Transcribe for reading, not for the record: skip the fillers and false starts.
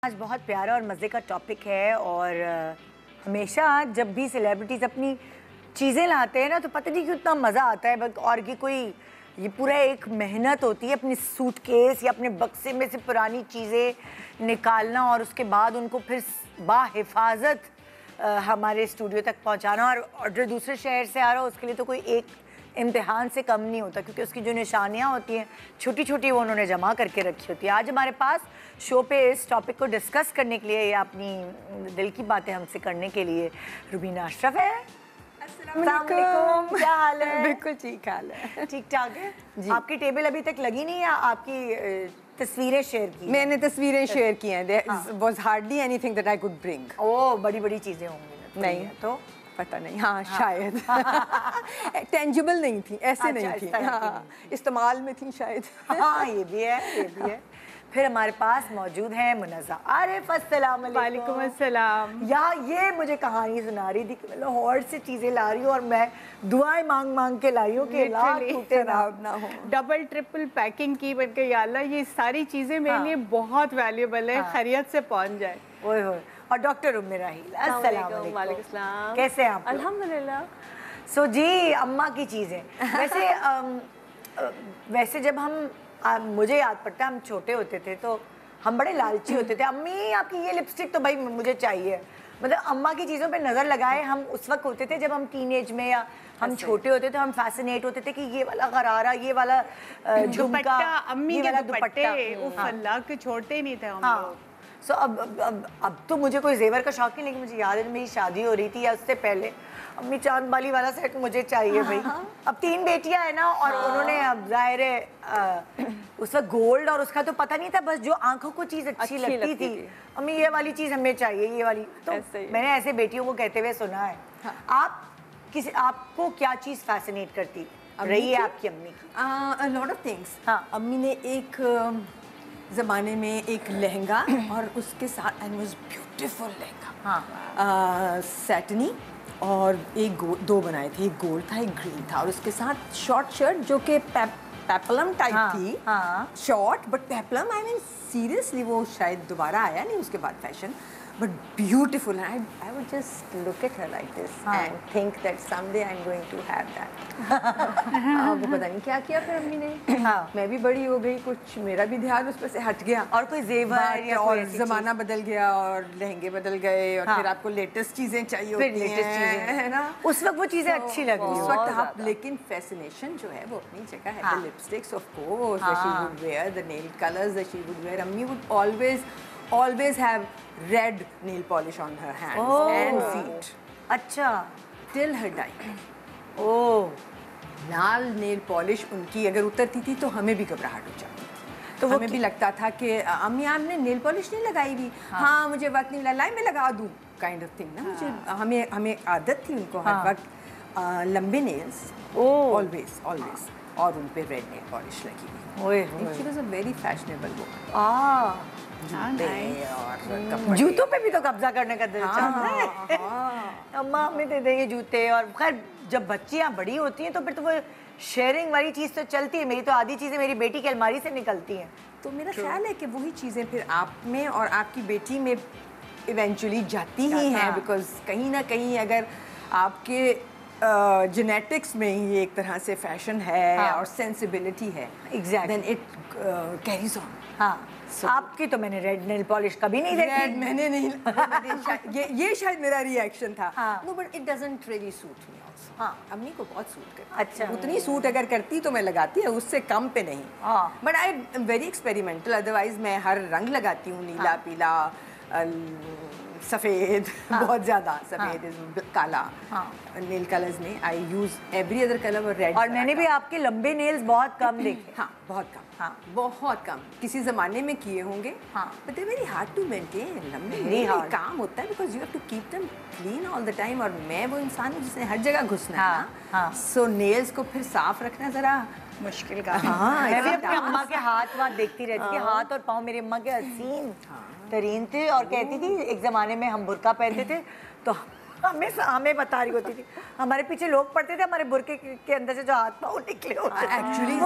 आज बहुत प्यारा और मज़े का टॉपिक है और हमेशा जब भी सेलिब्रिटीज़ अपनी चीज़ें लाते हैं ना तो पता नहीं क्यों इतना मज़ा आता है। और ये पूरा एक मेहनत होती है अपनी सूटकेस या अपने बक्से में से पुरानी चीज़ें निकालना और उसके बाद उनको फिर बाहिफाजत हमारे स्टूडियो तक पहुंचाना। और जो दूसरे शहर से आ रहा हो उसके लिए तो कोई एक इम्तिहान से कम नहीं होता, क्योंकि उसकी जो निशानियाँ होती हैं छोटी छोटी वो उन्होंने जमा करके रखी होती है। आज हमारे पास शो पे इस टॉपिक को डिस्कस करने के लिए या अपनी दिल की बातें हमसे करने के लिए रुबीना अशरफ है। अस्सलामुअलैकुम, क्या हाल है? बिल्कुल ठीक हाल है, ठीक ठाक है जी। आपकी टेबल अभी तक लगी नहीं या आपकी तस्वीरें शेयर की? मैंने तस्वीरें शेयर की हैं। There was hardly anything that I could bring. ओ बड़ी बड़ी चीज़ें होंगी। नहीं तो पता नहीं, हाँ शायद टेंजिबल नहीं थी, ऐसे नहीं थी, हाँ इस्तेमाल में थी शायद। हाँ ये भी है। फिर हमारे पास मौजूद है मुनज़्ज़ा आरिफ। अस्सलाम वालेकुम अस्सलाम। ये मुझे कहानी सुना रही थी कि मैं लाहौर से चीज़ें ला रही हूँ और मैं दुआएं मांग मांग के लाई हूँ कि लाख टूटे ना हो। डबल ट्रिपल पैकिंग की बनके या अल्लाह ये सारी चीज़ें मेरे लिए बहुत वैल्यूबल है, खैरियत से पहुँच जाए। ओए होए। और डॉक्टर उम्मे राहील, अस्सलाम वालेकुम, कैसे हैं आप? अल्हम्दुलिल्लाह। सो जी अम्मा की चीज़ें वैसे जब मुझे याद पड़ता है हम छोटे होते थे तो हम बड़े लालची होते थे। अम्मी आपकी ये लिपस्टिक तो भाई मुझे चाहिए। मतलब अम्मा की चीज़ों पे नज़र लगाए हम उस वक्त होते थे जब हम टीनेज में या हम छोटे होते थे। हम फैसिनेट होते थे कि ये वाला गरारा, ये वाला दुपट्टा, अम्मी के दुपट्टे उफ अल्लाह के छोड़ते नहीं थे हम लोग। सो अब तो मुझे कोई जेवर का शौक नहीं, लेकिन मुझे याद है मेरी शादी हो रही थी या उससे पहले अम्मी चांद बाली वाला सेट मुझे चाहिए भाई। अब 3 बेटियां है ना और उन्होंने अब जाहिर है उस वक्त गोल्ड और उसका तो पता नहीं था, बस जो आंखों को चीज़ अच्छी लगती थी अम्मी ये वाली चीज़ हमें चाहिए, ये वाली। तो मैंने ऐसे बेटियों को कहते हुए सुना है। आपको क्या चीज़ फैसिनेट करती रही है आपकी अम्मी की? Lot of things. अम्मी ने एक ज़माने में एक लहंगा और उसके साथ एंड वाज ब्यूटीफुल लहंगा, सैटनी, और एक दो बनाए थे, एक गोल्ड था एक ग्रीन था, और उसके साथ शॉर्ट शर्ट जो कि पेपलम टाइप थी, short but peplum. I mean seriously वो शायद दोबारा आया नहीं उसके बाद fashion, but beautiful. And I would just look at her like this and think that someday I'm going to have that. वो पता नहीं क्या किया फिर अम्मी ने। मैं भी बड़ी हो गई, कुछ मेरा भी ध्यान उस पर से हट गया और कोई जेवर या और ज़माना बदल गया और लहंगे बदल गए और फिर आपको लेटेस्ट चीज़ें चाहिए होती हैं, है ना। उस वक्त वो चीज़ें अच्छी लग रही उस वक्त आप, लेकिन फैसिनेशन जो है वो अपनी जगह है। The lipsticks of course that she would wear, the nail colors that she would wear. अम्मी would always have red nail polish on her hands and feet. अच्छा, till her dying. ओह। लाल नेल पॉलिश उनकी अगर उतरती थी तो हमें भी घबराहट हो जाती थी। तो हमें भी लगता था कि अम्मी आपने नेल पॉलिश नहीं लगाई भी। हाँ मुझे वक्त नहीं मिला, लाई मैं लगा दूँ काइंड ऑफ थिंग ना। मुझे हमें आदत थी उनको हर वक्त लंबे नेल्स ऑलवेज और उन पे रेड नेल पॉलिश लगी हुई। She was a very fashionable woman. जूतों पे भी तो कब्जा करने का दिल चाहता है। अम्मा हमें दे देंगे जूते। और खैर जब बच्चियाँ बड़ी होती हैं तो फिर तो वो शेयरिंग वाली चीज़ तो चलती है। मेरी तो आधी चीज़ें मेरी बेटी की अलमारी से निकलती हैं। तो मेरा ख्याल है कि वही चीज़ें फिर आप में और आपकी बेटी में इवेंचुअली जाती ही हैं, बिकॉज कहीं ना कहीं अगर आपके जेनेटिक्स में ही एक तरह से फैशन है और सेंसिबिलिटी है, exactly, then it carries on. आपकी तो मैंने रेड नेल पॉलिश कभी नहीं देखी। मैंने नहीं ये शायद मेरा रिएक्शन था। No but it doesn't really suit me also. अम्मी को बहुत सूट करती। अच्छा, उतनी सूट अगर करती तो मैं लगाती है, उससे कम पे नहीं। But I am very experimental. Otherwise मैं हर रंग लगाती हूँ, नीला, पीला, सफ़ेद, बहुत ज़्यादा सफ़ेद, काला। नेल कलर्स में आई यूज़ एवरी अदर कलर और रेड। और मैंने भी आपके लंबे नेल्स बहुत कम देखे। बहुत कम। बहुत कम। किसी ज़माने में किए होंगे। But they very hard to maintain. लंबे नेल काम होता है because you have to keep them clean all the time. और मैं वो इंसान हूँ जिसने हर जगह घुसना है ना। सो नेल्स को फिर साफ रखना ज़रा मुश्किल का। मैं भी अपनी अम्मा के हाथ देखती रहती थी। हाथ और पाँव मेरी अम्मा के हसीन तरीन थे और कहती थी एक ज़माने में हम बुर्का पहनते थे तो हमें बता रही होती थी, हमारे पीछे लोग पड़ते थे, हमारे बुरके के अंदर से जो हाथ पाँव निकले होते एक्चुअली